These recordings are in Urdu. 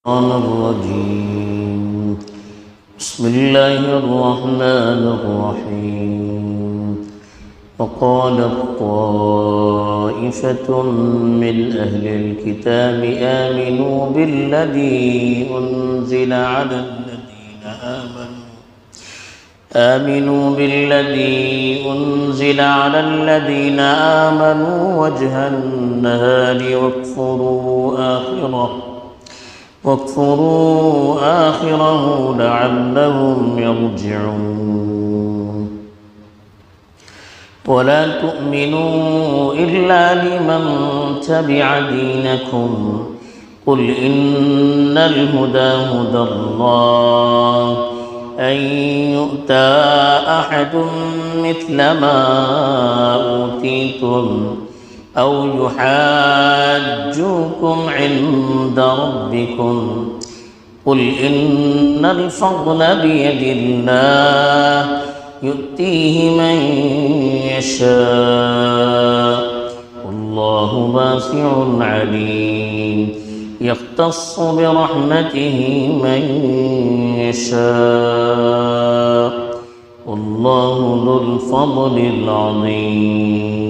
الرجيم بسم الله الرحمن الرحيم وقالت طائفة من أهل الكتاب آمنوا بالذي أنزل على الذين آمنوا وجه النهار واكفروا آخره لعلهم يرجعون ولا تؤمنوا إلا لمن تبع دينكم قل إن الهدى هدى الله أن يؤتى أحد مثل ما أوتيتم أو يحاجوكم عند ربكم قل إن الفضل بيد الله يؤتيه من يشاء والله واسع عليم يختص برحمته من يشاء والله ذو الفضل العظيم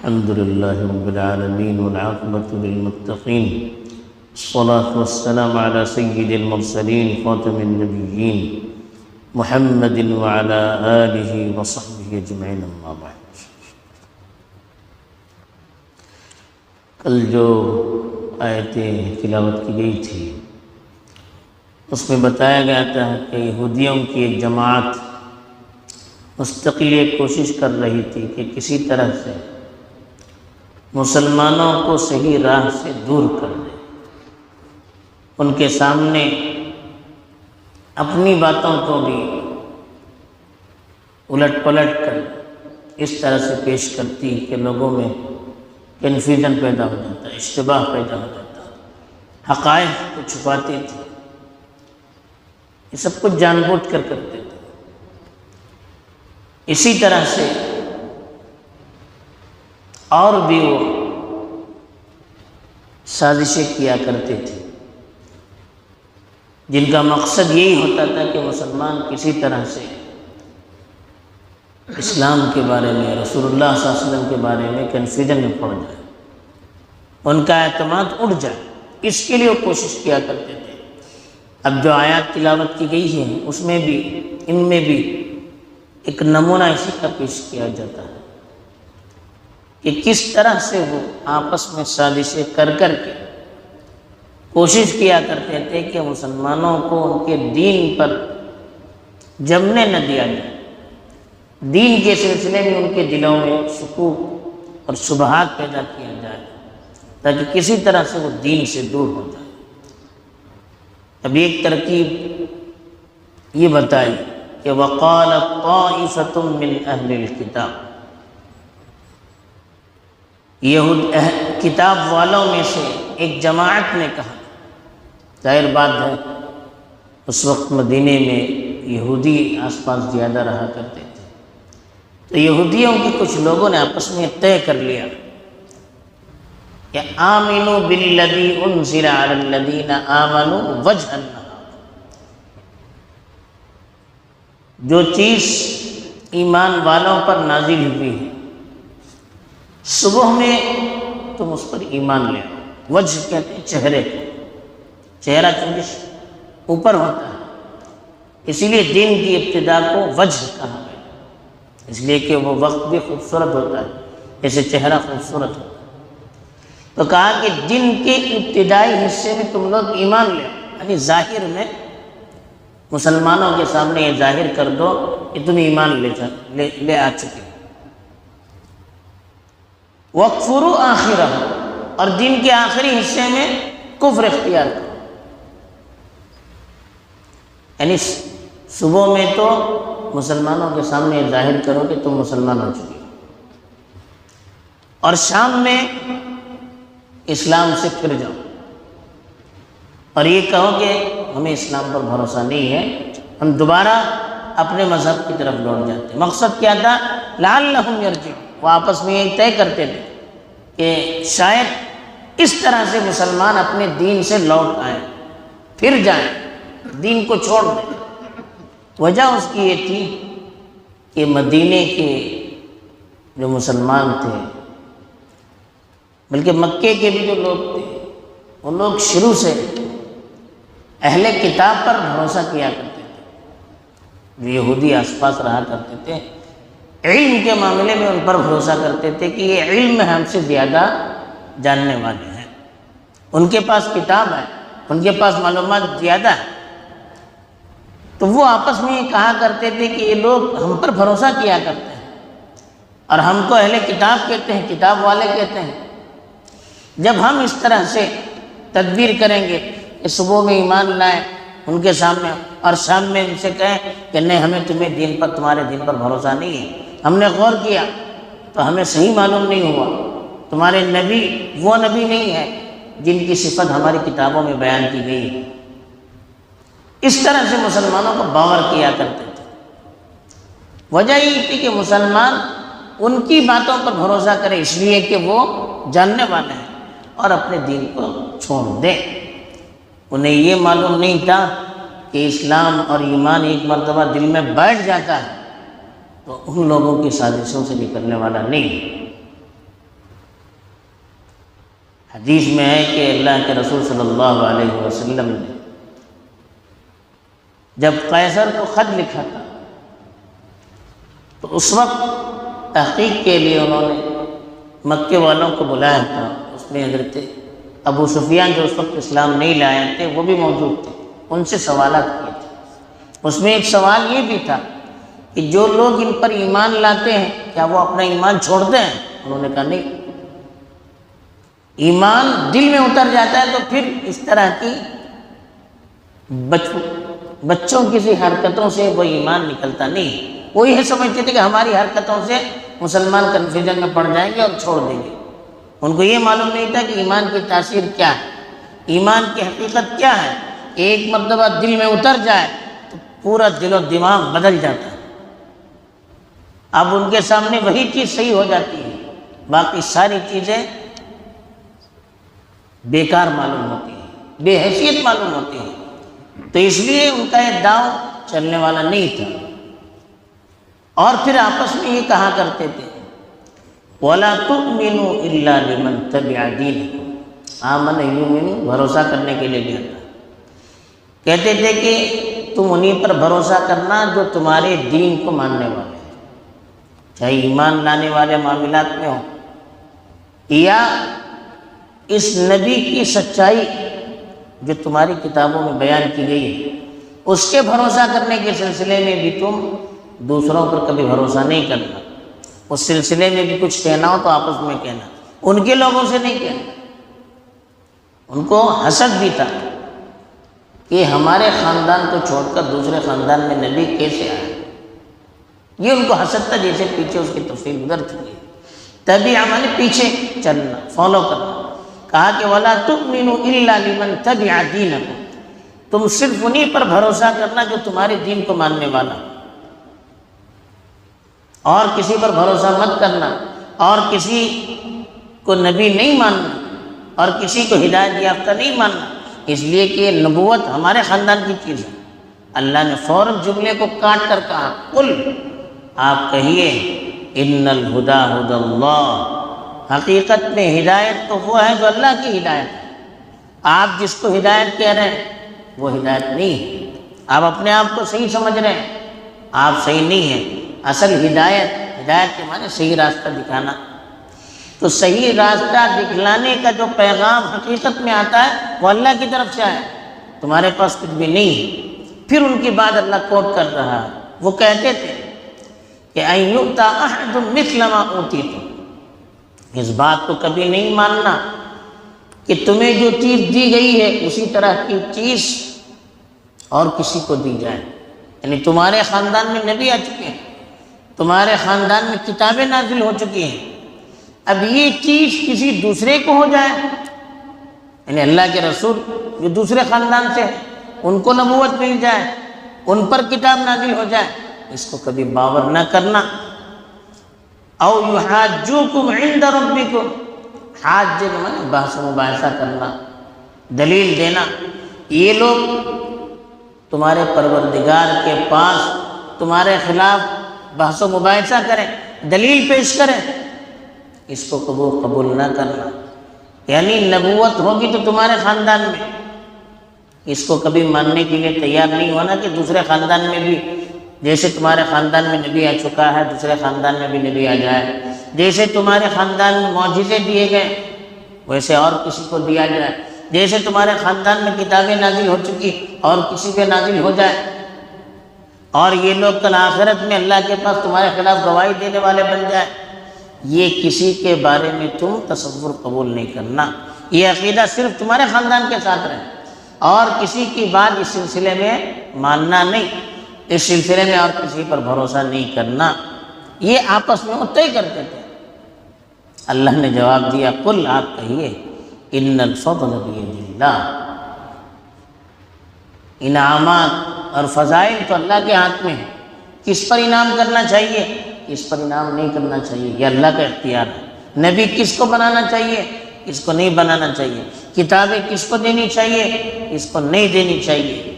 الحمد لله رب العالمين والعاقبة للمتقين الصلاة والسلام على سيد المرسلين خاتم النبيين محمد وعلى آله وصحبه أجمعين أما بعد. کل جو آیتیں تلاوت کی گئی تھی اس میں بتایا گیا تھا کہ یہودیوں کی ایک جماعت مستقل کوشش کر رہی تھی کہ کسی طرح سے مسلمانوں کو صحیح راہ سے دور کر دے، ان کے سامنے اپنی باتوں کو بھی الٹ پلٹ کر اس طرح سے پیش کرتی کہ لوگوں میں کنفیوژن پیدا ہو جاتا، اشتباہ پیدا ہو جاتا، حقائق کو چھپاتی تھی، یہ سب کچھ جان بوجھ کر کرتے تھے۔ اسی طرح سے اور بھی وہ سازشیں کیا کرتے تھے جن کا مقصد یہی ہوتا تھا کہ مسلمان کسی طرح سے اسلام کے بارے میں، رسول اللہ صلی اللہ علیہ وسلم کے بارے میں کنفیوژن میں پڑ جائے، ان کا اعتماد اٹھ جائے، اس کے لیے وہ کوشش کیا کرتے تھے۔ اب جو آیات تلاوت کی گئی ہیں اس میں بھی، ان میں بھی ایک نمونہ اسی کا پیش کیا جاتا ہے کہ کس طرح سے وہ آپس میں سازشیں کر کر کے کوشش کیا کرتے تھے کہ مسلمانوں کو ان کے دین پر جمنے نہ دیا جائے، دین کے سلسلے میں ان کے دلوں میں شکوک اور شبہات پیدا کیا جائے تاکہ کسی طرح سے وہ دین سے دور ہو جائے۔ اب ایک ترکیب یہ بتائی کہ وَقَالَتْ طَائِفَةٌ مِّنْ أَهْلِ الْكِتَابِ، کتاب والوں میں سے ایک جماعت نے کہا۔ ظاہر بات ہے اس وقت مدینے میں یہودی آس پاس زیادہ رہا کرتے تھے، تو یہودیوں کے کچھ لوگوں نے آپس میں طے کر لیا کہ آمنوا بالذی انزل علی الذین آمنوا وجہ النہار، جو چیز ایمان والوں پر نازل ہوئی ہے صبح میں تم اس پر ایمان لے آؤ۔ وجہ کہتے ہیں چہرے کو، چہرہ چونکہ اوپر ہوتا ہے اسی لیے دین کی ابتدا کو وجہ کہا گیا، اس لیے کہ وہ وقت بھی خوبصورت ہوتا ہے جیسے چہرہ خوبصورت ہوتا ہے۔ تو کہا کہ دن کے ابتدائی حصے میں تم لوگ ایمان لے آؤ، یعنی ظاہر میں مسلمانوں کے سامنے یہ ظاہر کر دو کہ تم ایمان لے آ چکے، وَاكْفُرُوا آخِرَهُ، اور دن کے آخری حصے میں کفر اختیار کرو، یعنی صبح میں تو مسلمانوں کے سامنے ظاہر کرو کہ تم مسلمان ہو چکے، اور شام میں اسلام سے پھر جاؤ اور یہ کہو کہ ہمیں اسلام پر بھروسہ نہیں ہے، ہم دوبارہ اپنے مذہب کی طرف لوٹ جاتے۔ مقصد کیا تھا؟ لعلہم یرجعون، وہ آپس میں یہ طے کرتے تھے کہ شاید اس طرح سے مسلمان اپنے دین سے لوٹ آئیں، پھر جائیں، دین کو چھوڑ دیں۔ وجہ اس کی یہ تھی کہ مدینے کے جو مسلمان تھے، بلکہ مکے کے بھی جو لوگ تھے، وہ لوگ شروع سے اہل کتاب پر بھروسہ کیا کرتے تھے، جو یہودی آس پاس رہا کرتے تھے، علم کے معاملے میں ان پر بھروسہ کرتے تھے کہ یہ علم میں ہم سے زیادہ جاننے والے ہیں، ان کے پاس کتاب ہے، ان کے پاس معلومات زیادہ ہے۔ تو وہ آپس میں یہ کہا کرتے تھے کہ یہ لوگ ہم پر بھروسہ کیا کرتے ہیں اور ہم کو اہل کتاب کہتے ہیں، کتاب والے کہتے ہیں۔ جب ہم اس طرح سے تدبیر کریں گے کہ صبح میں ایمان لائیں ان کے سامنے اور شام میں ان سے کہیں کہ نہیں ہمیں تمہارے دین پر بھروسہ نہیں ہے، ہم نے غور کیا تو ہمیں صحیح معلوم نہیں ہوا، تمہارے نبی وہ نبی نہیں ہے جن کی صفت ہماری کتابوں میں بیان کی گئی ہے، اس طرح سے مسلمانوں کو باور کیا کرتے تھے۔ وجہ یہ تھی کہ مسلمان ان کی باتوں پر بھروسہ کرے اس لیے کہ وہ جاننے والے ہیں اور اپنے دین کو چھوڑ دیں۔ انہیں یہ معلوم نہیں تھا کہ اسلام اور ایمان ایک مرتبہ دل میں بیٹھ جاتا ہے تو ان لوگوں کی سازشوں سے نکلنے والا نہیں۔ حدیث میں ہے کہ اللہ کے رسول صلی اللہ علیہ وسلم نے جب قیصر کو خط لکھا تھا تو اس وقت تحقیق کے لیے انہوں نے مکے والوں کو بلایا تھا، اس میں حضرت ابو سفیان جو اس وقت اسلام نہیں لائے تھے وہ بھی موجود تھے، ان سے سوالات کیے تھے۔ اس میں ایک سوال یہ بھی تھا کہ جو لوگ ان پر ایمان لاتے ہیں کیا وہ اپنا ایمان چھوڑتے ہیں؟ انہوں نے کہا نہیں، ایمان دل میں اتر جاتا ہے تو پھر اس طرح کی بچوں کی سی حرکتوں سے وہ ایمان نکلتا نہیں۔ وہ یہ سمجھتے تھے کہ ہماری حرکتوں سے مسلمان کنفیوژن میں پڑ جائیں گے اور چھوڑ دیں گے، ان کو یہ معلوم نہیں تھا کہ ایمان کی تاثیر کیا ہے، ایمان کی حقیقت کیا ہے کہ ایک مرتبہ دل میں اتر جائے تو پورا دل و دماغ بدل جاتا ہے۔ اب ان کے سامنے وہی چیز صحیح ہو جاتی ہے، باقی ساری چیزیں بیکار معلوم ہوتی ہیں، بے حیثیت معلوم ہوتی ہیں۔ تو اس لیے ان کا یہ داؤ چلنے والا نہیں تھا۔ اور پھر آپس میں یہ کہا کرتے تھے وَلَا تُؤْمِنُوا إِلَّا لِمَنْ تَبِعَ دِينَكُمْ، آمن یؤمن بھروسہ کرنے کے لیے بھی آتا ہے۔ کہتے تھے کہ تم انہیں پر بھروسہ کرنا جو تمہارے دین کو ماننے والے ہیں، چاہے ایمان لانے والے معاملات میں ہوں یا اس نبی کی سچائی جو تمہاری کتابوں میں بیان کی گئی ہے اس کے بھروسہ کرنے کے سلسلے میں بھی تم دوسروں پر کبھی بھروسہ نہیں کرنا۔ اس سلسلے میں بھی کچھ کہنا ہو تو آپس میں کہنا، ان کے لوگوں سے نہیں کہنا۔ ان کو حسد بھی تھا کہ ہمارے خاندان کو چھوڑ کر دوسرے خاندان میں نبی کیسے آئے، یہ ان کو حسد تھا، جیسے پیچھے اس کی تفصیل گزر چکی ہے۔ تبھی عمل پیچھے چلنا، فالو کرنا۔ کہا کہ وَلَا تُؤْمِنُوا إِلَّا لِمَنْ تَبِعَ دِينَكُمْ، تم صرف انہی پر بھروسہ کرنا جو تمہارے دین کو ماننے والا، اور کسی پر بھروسہ مت کرنا، اور کسی کو نبی نہیں ماننا، اور کسی کو ہدایت یافتہ نہیں ماننا، اس لیے کہ یہ نبوت ہمارے خاندان کی چیز ہے۔ اللہ نے فوراً جملے کو کاٹ کر کہا قل، آپ کہیے ان الہدی ھدی اللہ، حقیقت میں ہدایت تو وہ ہے جو اللہ کی ہدایت ہے، آپ جس کو ہدایت کہہ رہے ہیں وہ ہدایت نہیں ہے، آپ اپنے آپ کو صحیح سمجھ رہے ہیں، آپ صحیح نہیں ہیں۔ اصل ہدایت کے معنی صحیح راستہ دکھانا، تو صحیح راستہ دکھلانے کا جو پیغام حقیقت میں آتا ہے وہ اللہ کی طرف سے آیا، تمہارے پاس کچھ بھی نہیں ہے۔ پھر ان کی بات اللہ کوٹ کر رہا ہے، وہ کہتے تھے کہ أَن يُؤْتَى أَحَدٌ مِثْلَ مَا أُوتِيتُمْ، اس بات کو کبھی نہیں ماننا کہ تمہیں جو چیز دی گئی ہے اسی طرح کی چیز اور کسی کو دی جائے، یعنی تمہارے خاندان میں نبی آ چکے ہیں، تمہارے خاندان میں کتابیں نازل ہو چکی ہیں، اب یہ چیز کسی دوسرے کو ہو جائے، یعنی اللہ کے رسول جو دوسرے خاندان سے ہیں ان کو نبوت مل جائے، ان پر کتاب نازل ہو جائے، اس کو کبھی باور نہ کرنا۔ او یحاجوکم عند ربکم، حاج کے معنی بحث و مباحثہ کرنا، دلیل دینا۔ یہ لوگ تمہارے پروردگار کے پاس تمہارے خلاف بحث و مباحثہ کریں، دلیل پیش کریں، اس کو قبول نہ کرنا۔ یعنی نبوت ہوگی تو تمہارے خاندان میں، اس کو کبھی ماننے کے لیے تیار نہیں ہونا کہ دوسرے خاندان میں بھی، جیسے تمہارے خاندان میں نبی آ چکا ہے دوسرے خاندان میں بھی نبی آ جائے، جیسے تمہارے خاندان میں معجزے دیے گئے ویسے اور کسی کو دیا جائے، جیسے تمہارے خاندان میں کتابیں نازل ہو چکی اور کسی پہ نازل ہو جائے، اور یہ لوگ کل آخرت میں اللہ کے پاس تمہارے خلاف گواہی دینے والے بن جائے۔ یہ کسی کے بارے میں تم تصور قبول نہیں کرنا، یہ عقیدہ صرف تمہارے خاندان کے ساتھ رہے، اور کسی کی بات اس سلسلے میں ماننا نہیں، اس سلسلے میں اور کسی پر بھروسہ نہیں کرنا۔ یہ آپس میں طے کرتے تھے۔ اللہ نے جواب دیا، قل آپ کہیے ان الفضل بید اللہ، انعامات اور فضائل تو اللہ کے ہاتھ میں ہے، کس پر انعام کرنا چاہیے کس پر انعام نہیں کرنا چاہیے یہ اللہ کا اختیار ہے۔ نبی کس کو بنانا چاہیے کس کو نہیں بنانا چاہیے، کتابیں کس کو دینی چاہیے کس کو نہیں دینی چاہیے،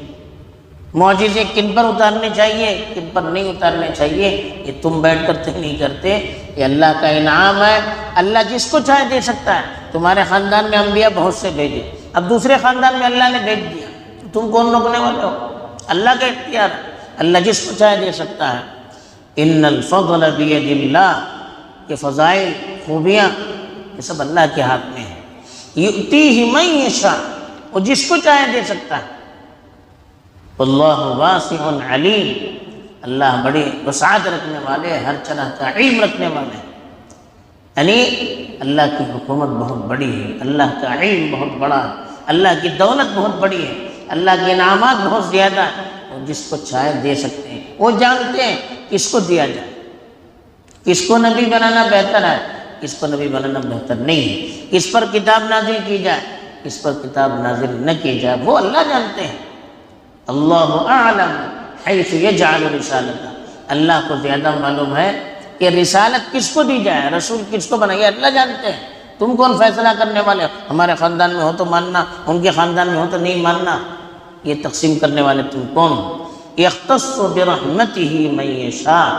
معجزے کن پر اتارنے چاہیے کن پر نہیں اتارنے چاہیے، یہ تم بیٹھ کر طے نہیں کرتے، یہ اللہ کا انعام ہے۔ اللہ جس کو چاہے دے سکتا ہے۔ تمہارے خاندان میں انبیاء بہت سے بھیجے، اب دوسرے خاندان میں اللہ نے بھیج دیا، تم کون روکنے والے ہو؟ اللہ کا اختیار ہے، اللہ جس کو چاہے دے سکتا ہے۔ ان الفضل بید اللہ، کہ فضائل خوبیاں یہ سب اللہ کے ہاتھ میں ہے۔ یؤتیہ من یشاء، وہ جس کو چاہے دے سکتا ہے۔ واللہ واسع علیم، اللہ بڑی وسعت رکھنے والے، ہر طرح کا علم رکھنے والے ہیں۔ یعنی اللہ کی حکومت بہت بڑی ہے، اللہ کا علم بہت بڑا ہے، اللہ کی دولت بہت بڑی ہے، اللہ کے انعامات بہت زیادہ ہیں، وہ جس کو چاہے دے سکتے ہیں۔ وہ جانتے ہیں کس کو دیا جائے، کس کو نبی بنانا بہتر ہے کس کو نبی بنانا بہتر نہیں ہے، کس پر کتاب نازل کی جائے کس پر کتاب نازل نہ کی جائے، وہ اللہ جانتے ہیں۔ اللہ اعلم حیث یجعل رسالتہ، اللہ کو زیادہ معلوم ہے کہ رسالت کس کو دی جائے، رسول کس کو بنائے، اللہ جانتے ہیں۔ تم کون فیصلہ کرنے والے ہو؟ ہمارے خاندان میں ہو تو ماننا، ان کے خاندان میں ہو تو نہیں ماننا، یہ تقسیم کرنے والے تم کون ہو؟ یختص برحمتہ من یشاء،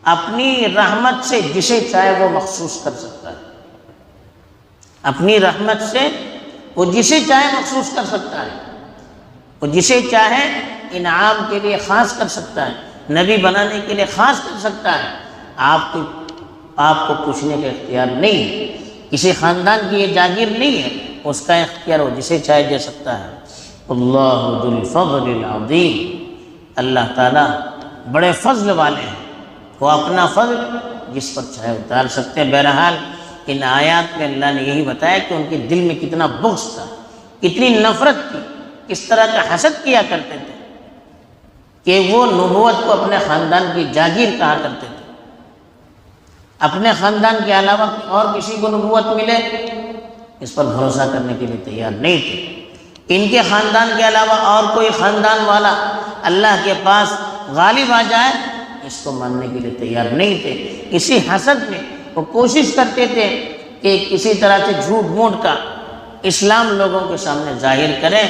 اپنی رحمت سے جسے چاہے وہ مخصوص کر سکتا ہے، اپنی رحمت سے وہ جسے چاہے مخصوص کر سکتا ہے، وہ جسے چاہے انعام کے لیے خاص کر سکتا ہے، نبی بنانے کے لیے خاص کر سکتا ہے۔ آپ کو پوچھنے کا اختیار نہیں ہے، کسی خاندان کی یہ جاگیر نہیں ہے، اس کا اختیار وہ جسے چاہے دے سکتا ہے۔ اللہ ذو الفضل العظیم، اللہ تعالیٰ بڑے فضل والے ہیں، وہ اپنا فضل جس پر چاہے اتار سکتے ہیں۔ بہرحال ان آیات میں اللہ نے یہی بتایا کہ ان کے دل میں کتنا بغض تھا، کتنی نفرت تھی، کس طرح کا حسد کیا کرتے تھے کہ وہ نبوت کو اپنے خاندان کی جاگیر کہا کرتے تھے، اپنے خاندان کے علاوہ اور کسی کو نبوت ملے اس پر بھروسہ کرنے کے لیے تیار نہیں تھے۔ ان کے خاندان کے علاوہ اور کوئی خاندان والا اللہ کے پاس غالب آ جائے اس کو ماننے کے لیے تیار نہیں تھے۔ اسی حسد میں وہ کوشش کرتے تھے کہ کسی طرح سے جھوٹ موٹ کا اسلام لوگوں کے سامنے ظاہر کریں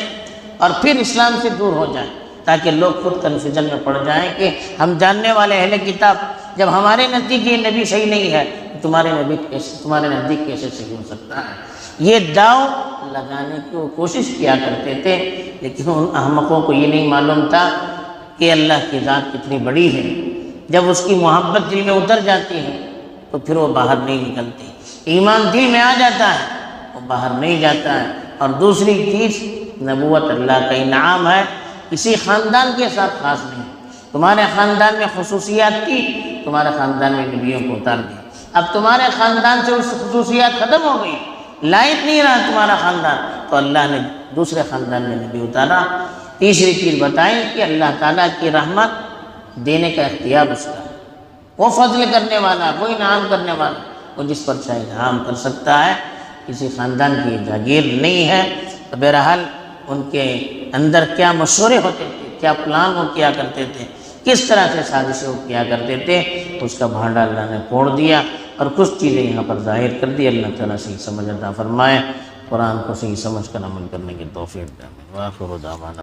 اور پھر اسلام سے دور ہو جائیں، تاکہ لوگ خود کنفیوژن میں پڑ جائیں کہ ہم جاننے والے اہل کتاب، جب ہمارے نزدیک یہ نبی صحیح نہیں ہے تو تمہارے نزدیک کیسے صحیح ہو سکتا ہے۔ یہ داؤ لگانے کی وہ کوشش کیا کرتے تھے، لیکن ان احمقوں کو یہ نہیں معلوم تھا کہ اللہ کی ذات کتنی بڑی ہے۔ جب اس کی محبت دل میں اتر جاتی ہے تو پھر وہ باہر نہیں نکلتی، ایمان دل میں آ جاتا ہے وہ باہر نہیں جاتا ہے۔ اور دوسری چیز، نبوت اللہ کا انعام ہے، کسی خاندان کے ساتھ خاص نہیں۔ تمہارے خاندان میں خصوصیات تھی، تمہارے خاندان میں نبیوں کو اتار دیا، اب تمہارے خاندان سے اس خصوصیات ختم ہو گئی، لائق نہیں رہا تمہارا خاندان، تو اللہ نے دوسرے خاندان میں نبی اتارا۔ تیسری چیز بتائیں کہ اللہ تعالیٰ کی رحمت دینے کا اختیار اس کا ہے، وہ فضل کرنے والا، وہ انعام کرنے والا، وہ جس پر چاہے انعام کر سکتا ہے، کسی خاندان کی جاگیر نہیں ہے۔ تو بہرحال ان کے اندر کیا مشورے ہوتے تھے، کیا پلان وہ کیا کرتے تھے، کس طرح سے سازشیں وہ کیا کرتے تھے، اس کا بھانڈا اللہ نے پھوڑ دیا۔ اور کچھ چیزیں یہاں پر ظاہر کر دی۔ اللہ تعالیٰ صحیح سمجھ عطا فرمائے، قرآن کو صحیح سمجھ کر عمل کرنے کی توفیق دے۔ وآخر دعوانا